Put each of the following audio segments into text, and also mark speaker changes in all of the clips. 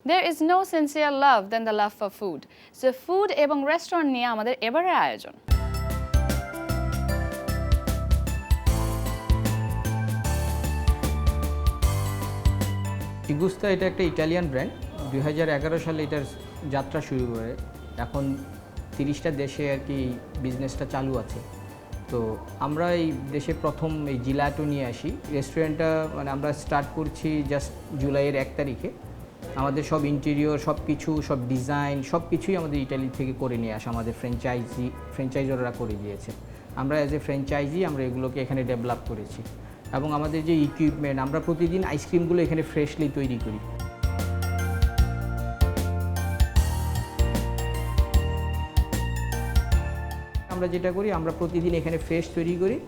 Speaker 1: There is no sincere love than the love for food. So food এবং restaurant নিয়ে আমাদের এবারের আয়োজন।
Speaker 2: ইগুস্তা এটা একটা ইটালিয়ান ব্র্যান্ড। 2011 সালে এটার যাত্রা শুরু করে এখন 30টা দেশে আর কি বিজনেসটা চালু আছে। তো আমরা এই দেশে প্রথম এই জিলাটো নিয়ে আসি। রেস্টুরেন্টটা মানে আমরা স্টার্ট করছি জাস্ট জুলাইয়ের 1 তারিখে। আমাদের সব ইন্টেরিয়র সব কিছু সব ডিজাইন সব কিছুই আমাদের ইটালি থেকে করে নিয়ে আসা আমাদের ফ্র্যাঞ্চাইজাররা করে দিয়েছে। আমরা অ্যাজ এ ফ্র্যাঞ্চাইজি আমরা এগুলোকে এখানে ডেভেলপ করেছি এবং আমাদের যে ইকুইপমেন্ট আমরা প্রতিদিন আইসক্রিমগুলো এখানে ফ্রেশলি তৈরি করি। আমরা যেটা করি আমরা প্রতিদিন এখানে ফ্রেশ তৈরি করি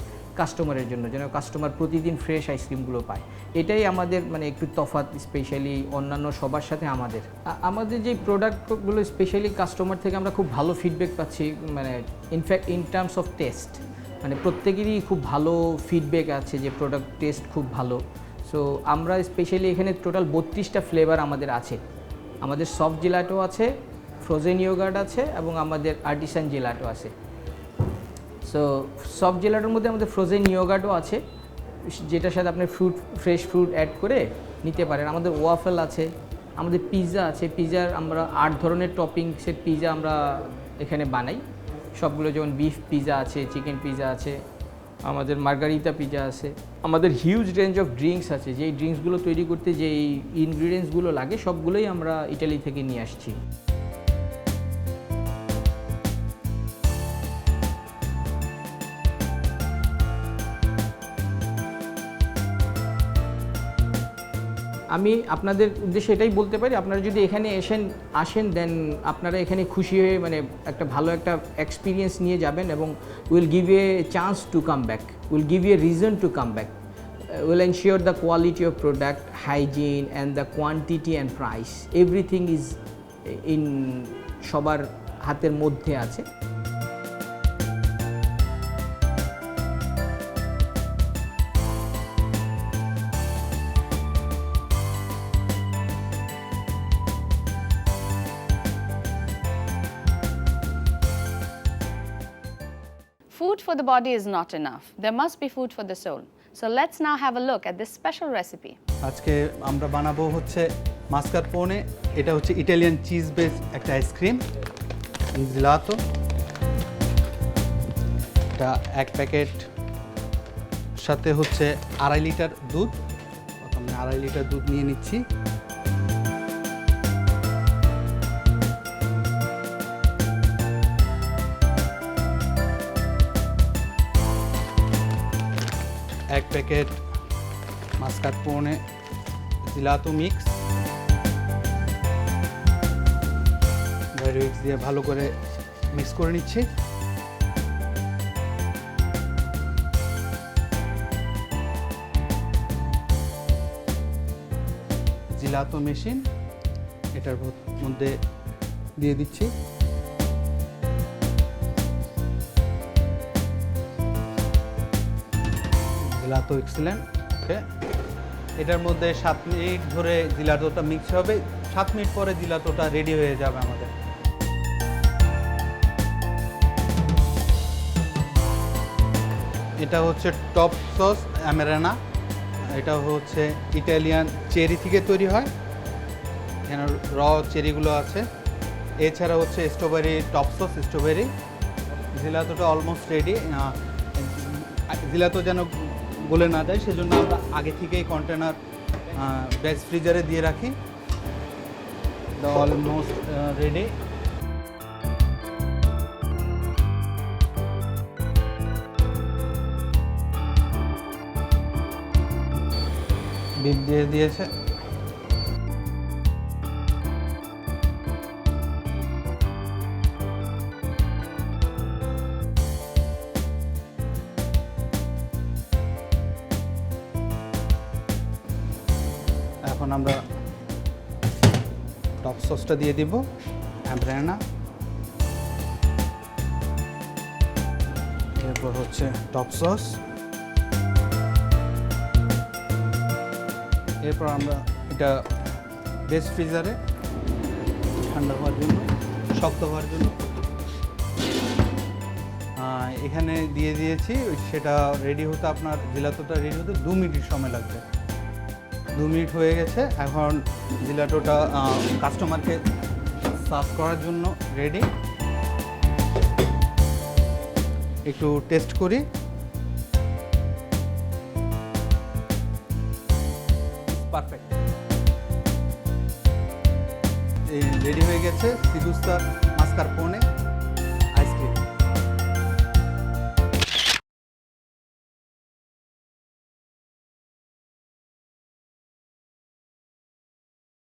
Speaker 2: কাস্টমারের জন্য, যেন কাস্টমার প্রতিদিন ফ্রেশ আইসক্রিমগুলো পায়। এটাই আমাদের মানে একটু তফাৎ স্পেশালি অন্যান্য সবার সাথে। আমাদের যে প্রোডাক্টগুলো স্পেশালি কাস্টমার থেকে আমরা খুব ভালো ফিডব্যাক পাচ্ছি, মানে in fact in terms of test মানে প্রত্যেকেরই খুব ভালো ফিডব্যাক আছে যে প্রোডাক্ট টেস্ট খুব ভালো। সো আমরা স্পেশালি এখানে টোটাল 32টা ফ্লেভার আমাদের আছে। আমাদের সফট জেলাটো আছে, ফ্রোজেন ইয়োগার্ট আছে এবং আমাদের আর্টিসান জেলাটো আছে। সো সফট জেলাটোর মধ্যে আমাদের ফ্রোজেন ইয়োগার্টও আছে, যেটার সাথে আপনি ফ্রেশ ফ্রুট অ্যাড করে নিতে পারেন। আমাদের ওয়াফেল আছে, আমাদের পিৎজা আছে। পিৎজার আমরা 8 ধরনের টপিংসের পিৎজা আমরা এখানে বানাই সবগুলো, যেমন বিফ পিৎজা আছে, চিকেন পিৎজা আছে, আমাদের মার্গারিতা পিৎজা আছে। আমাদের হিউজ রেঞ্জ অফ ড্রিঙ্কস আছে, যেই ড্রিঙ্কসগুলো তৈরি করতে যেই ইনগ্রিডিয়েন্টসগুলো লাগে সবগুলোই আমরা ইটালি থেকে নিয়ে আসছি। আমি আপনাদের উদ্দেশ্যে এটাই বলতে পারি, আপনারা যদি এখানে আসেন দেন আপনারা এখানে খুশি হয়ে মানে একটা ভালো একটা এক্সপিরিয়েন্স নিয়ে যাবেন এবং will give you a chance to come back, will give you a reason to come back, will ensure the quality of product, hygiene and the quantity and price, everything is in সবার হাতের মধ্যে আছে।
Speaker 1: Food for the body is not enough. There must be food for the soul. So let's now have a look at this special recipe.
Speaker 3: আজকে আমরা বানাবো হচ্ছে মাসকারপোনে। এটা হচ্ছে ইটালিয়ান চিজ বেস একটা আইসক্রিম জিলাতো। এটা 1 প্যাকেট সাথে হচ্ছে 2.5 লিটার দুধ। প্রথমে 2.5 লিটার দুধ নিয়ে নিচ্ছি। এক প্যাকেট মাসকারপোনে জিলাতো মিক্স দিয়ে ভালো করে মিক্স করে নিচ্ছি। জিলাতো মেশিন এটার মধ্যে দিয়ে দিচ্ছি। জিলাতো এক্সিলেন্ট। ওকে, এটার মধ্যে 7 মিনিট ধরে জিলাতোটা মিক্স হবে। 7 মিনিট পরে জিলাতোটা রেডি হয়ে যাবে আমাদের। এটা হচ্ছে টপ সস অ্যামেরানা। এটা হচ্ছে ইটালিয়ান চেরি থেকে তৈরি হয়, এখানে র চেরিগুলো আছে। এছাড়া হচ্ছে স্ট্রবেরি টপ সস স্ট্রবেরি। জিলাতোটা অলমোস্ট রেডি। জিলাতো যেন গলে না যায় সেজন্য আমরা আগে থেকেই কন্টেনার ব্যাস ফ্রিজারে দিয়ে রাখি। Almost ready. ডিপ দিয়ে দিয়েছে। এখন আমরা টপ সসটা দিয়ে দিব অ্যাম্ব্রেনা। এরপর হচ্ছে টপ সস। এরপর আমরা এটা বেস্ট ফ্রিজারে ঠান্ডা হওয়ার জন্য, শক্ত হওয়ার জন্য। এখানে দিয়ে দিয়েছি, সেটা রেডি হতে আপনার জিলাটোটা রেডি হতে 2 মিনিট সময় লাগবে। 2 মিনিট হয়ে গেছে, এখন জিলাটোটা কাস্টমারকে সার্ভ করার জন্য রেডি। একটু টেস্ট করি। পারফেক্ট, রেডি হয়ে গেছে সিগুস্তা মাস্কারপোনে।